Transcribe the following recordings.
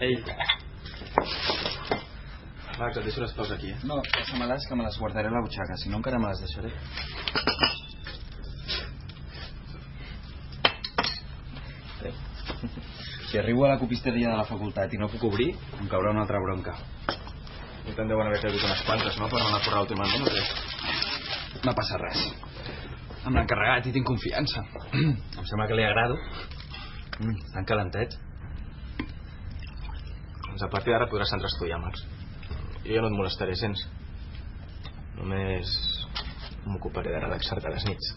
Ei. Max, et deixo les claus aquí, No, passa-me-les, que me les guardaré a la butxaca. Si no, encara me les deixaré. Si arribo a la copisteria de la facultat i no puc obrir, em caurà una altra bronca. I te'n deuen haver caigut unes quantes, no? Per anar a forrar últimament, o què? No passa res. Amb l'encarregat hi tinc confiança. Em sembla que li agrado. Tan calentet. Doncs a partir d'ara podràs entrar a estudiar, Max. Jo ja no et molestaré gens. Només m'ocuparé de relaxar-te a les nits.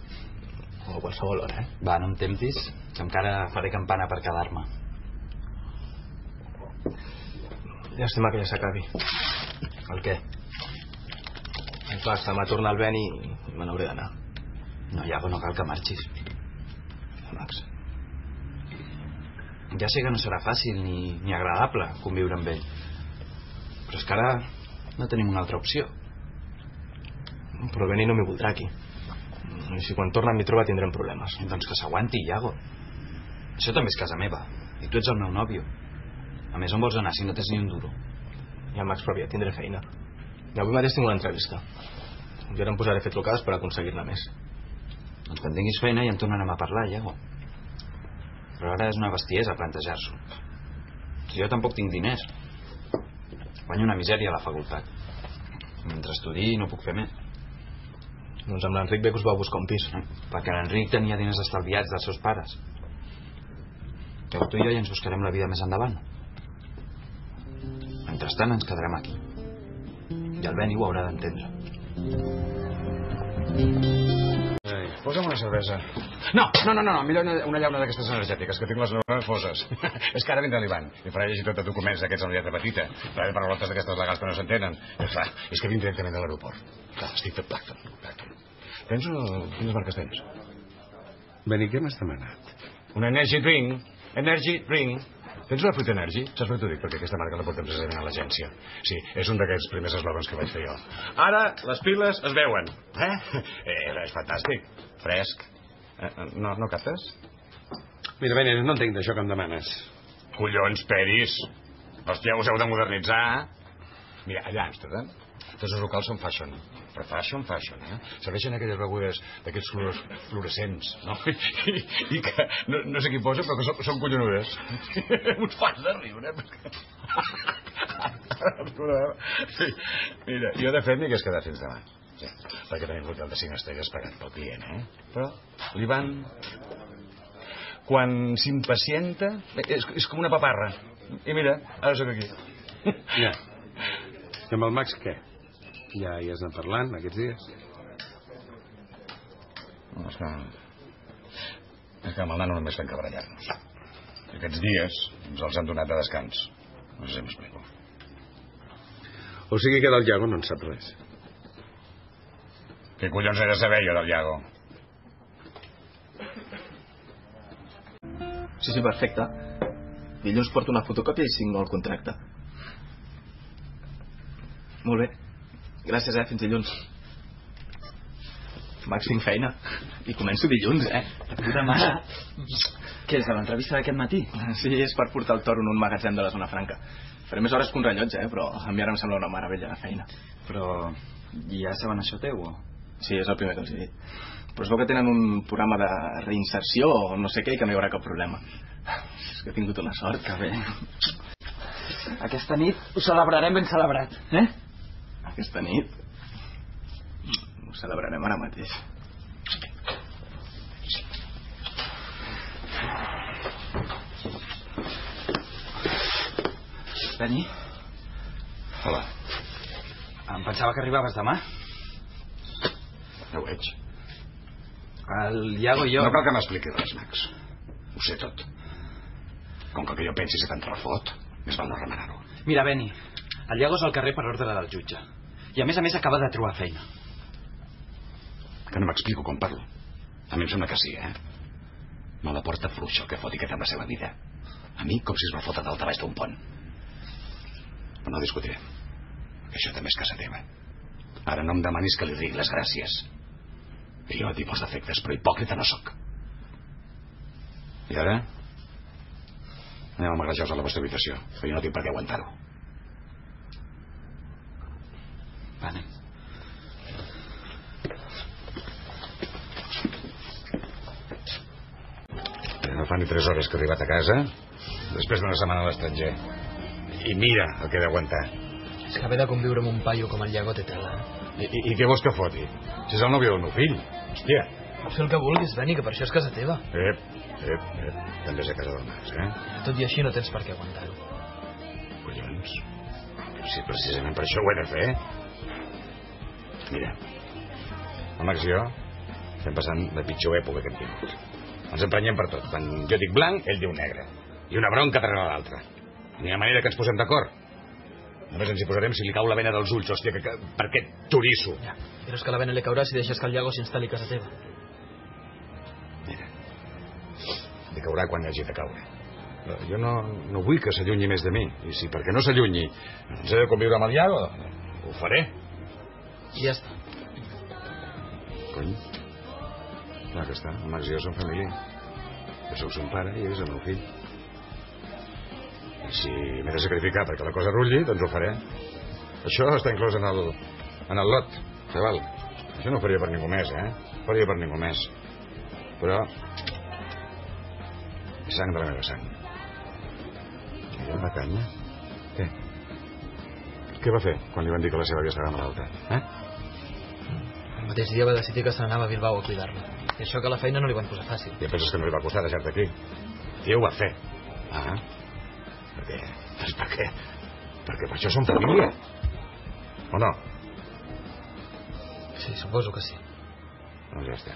O a qualsevol hora, eh? Va, no em temptis, que encara faré campana per quedar-me. Llàstima que ja s'acabi. El què? Clar, demà torna el Ben i me n'hauré d'anar. No, Iago, no cal que marxis. Max. Ja sé que no serà fàcil ni agradable conviure amb ell. Però és que ara no tenim una altra opció. Però Benny no m'hi voldrà aquí. I si quan torna m'hi troba tindrem problemes. Doncs que s'aguanti, Iago. Això també és casa meva. I tu ets el meu nòvio. A més, on vols anar si no tens ni un duro? Ja, Max, però ja tindré feina. I avui mateix tinc una entrevista. Jo ara em posaré a fer trucades per aconseguir-ne més. Doncs quan tinguis feina ja en tornarem a parlar, Iago. Però ara és una bestiesa plantejar-s'ho. Si jo tampoc tinc diners. Guanyo una misèria a la facultat. Mentre estudi no puc fer més. Doncs amb l'Enric bé que us va buscar un pis. Perquè l'Enric tenia diners estalviats dels seus pares. Llavors tu i jo ja ens buscarem la vida més endavant. Mentrestant ens quedarem aquí. I el Benny ho haurà d'entendre. Posa'm una cervesa. No, millor una llauna d'aquestes energètiques, que tinc les neurones foses. És que ara vindrà l'Ivan i farà llegir tot de documents d'aquests amb lletra petita. Farà paraulotes d'aquestes legals que no s'entenen. És que vinc directament de l'aeroport. Clar, estic tot Plankton. Tens o... Quines marques tens? Benny, què m'has demanat? Un Energy Drink. Energy Drink. Tens una Fruit Energy? Saps per què t'ho dic? Perquè aquesta marca la portem precisament a l'agència. Sí, és un d'aquests primers eslògans que vaig fer jo. Ara les piles es veuen. És fantàstic. Fresc. No captes? Mira, Benny, no entenc d'això que em demanes. Collons, Peris. Hòstia, us heu de modernitzar. Mira, allà a Amsterdam, tots els locals són fashion. Però fashion, eh? Serveixen aquelles begudes d'aquests fluorescents, no? I que no sé qui posa, però que són collonudes. Us fas de riure. Sí. Mira, jo de fet m'hi hagués quedat fins demà. Sí, perquè tenim l'hotel de 5 estrelles pagat pel client, Però l'Ivan, quan s'impacienta, és com una paparra. I mira, ara sóc aquí. Ja. I amb el Max què? Ja hi has anat parlant aquests dies? No, és que amb el nano només fem cabrallar-nos. Aquests dies ens els han donat de descans. No sé si m'explico. O sigui que del Iago no en sap res. Què collons he de saber jo del Iago? Sí, perfecte. Dilluns porto una fotocòpia i signo el contracte. Molt bé. Gràcies, fins dilluns. Max, tinc feina. I començo dilluns, De puta mare. Què és, de l'entrevista d'aquest matí? Sí, és per portar el toro en un magatzem de la zona franca. Faré més hores que un rellotge, però a mi ara em sembla una meravella de feina. Però ja saben això teu, o...? Sí, és el primer que els he dit. Però es veu que tenen un programa de reinserció o no sé què i que no hi haurà cap problema. És que he tingut una sort. Que bé. Aquesta nit ho celebrarem ben celebrat, Aquesta nit ho celebrarem ara mateix. Benny? Hola. Em pensava que arribaves demà. Ja ho veig. El Iago i jo... No cal que m'expliquis res, Max. Ho sé tot. Com que el que jo pensi ser tan refot, més val no remenar-ho. Mira, Benny, el Iago és al carrer per ordre del jutge. I a més acaba de trobar feina. Que no m'explico com parlo. A mi em sembla que sí, Me la porta fluixa el que fot aquest amb la seva vida. A mi com si es va fotre dalt a baix d'un pont. Però no discutirem. Que això també és casa teva. Ara no em demanis que li digui les gràcies. Que jo tinc molts defectes, però hipòcrita no sóc. I ara? Anem a marejar-vos a la vostra habitació, que jo no tinc per què aguantar-ho. Vale. No fa ni 3 hores que he arribat a casa, després d'una setmana a l'estranger. I mira el que he d'aguantar. És que haver de conviure amb un paio com el Iago té tela, I què vols que foti? Si és el nòvio del meu fill. Hòstia. Pots fer el que vulguis, Beni, que per això és casa teva. També és a casa del Max, Tot i així no tens per què aguantar-ho. Collons. Si precisament per això ho he de fer. Mira, el Max i jo estem passant la pitjor època que hem tingut. Ens emprenyem per tot. Quan jo dic blanc, ell diu negre. I una bronca darrere l'altra. Ni ha manera que ens posem d'acord. Només ens hi posarem si li cau la vena dels ulls. Hòstia, per què t'oriço? Ja, però és que la vena li caurà si deixes que el Iago s'instal·li a casa teva. Mira, li caurà quan hagi de caure. Jo no vull que s'allunyi més de mi. I si perquè no s'allunyi ens he de conviure amb el Iago, ho faré. I ja està. Cony. Clar que està, el Max i jo som família. Jo sóc son pare i ell és el meu fill. I si m'he de sacrificar perquè la cosa rulli, doncs ho faré. Això està inclòs en el lot, xaval. Això no ho faria per ningú més, Ho faria per ningú més. Però és sang de la meva sang. I la canya? Què? Què va fer quan li van dir que la seva àvia estava malalta? El mateix dia va decidir que se n'anava a Bilbao a cuidar-la. I això que la feina no li van posar fàcil. I penses que no li va costar deixar-te aquí? I ho va fer. Per què? Perquè per això som família. O no? Sí, suposo que sí. Doncs ja està.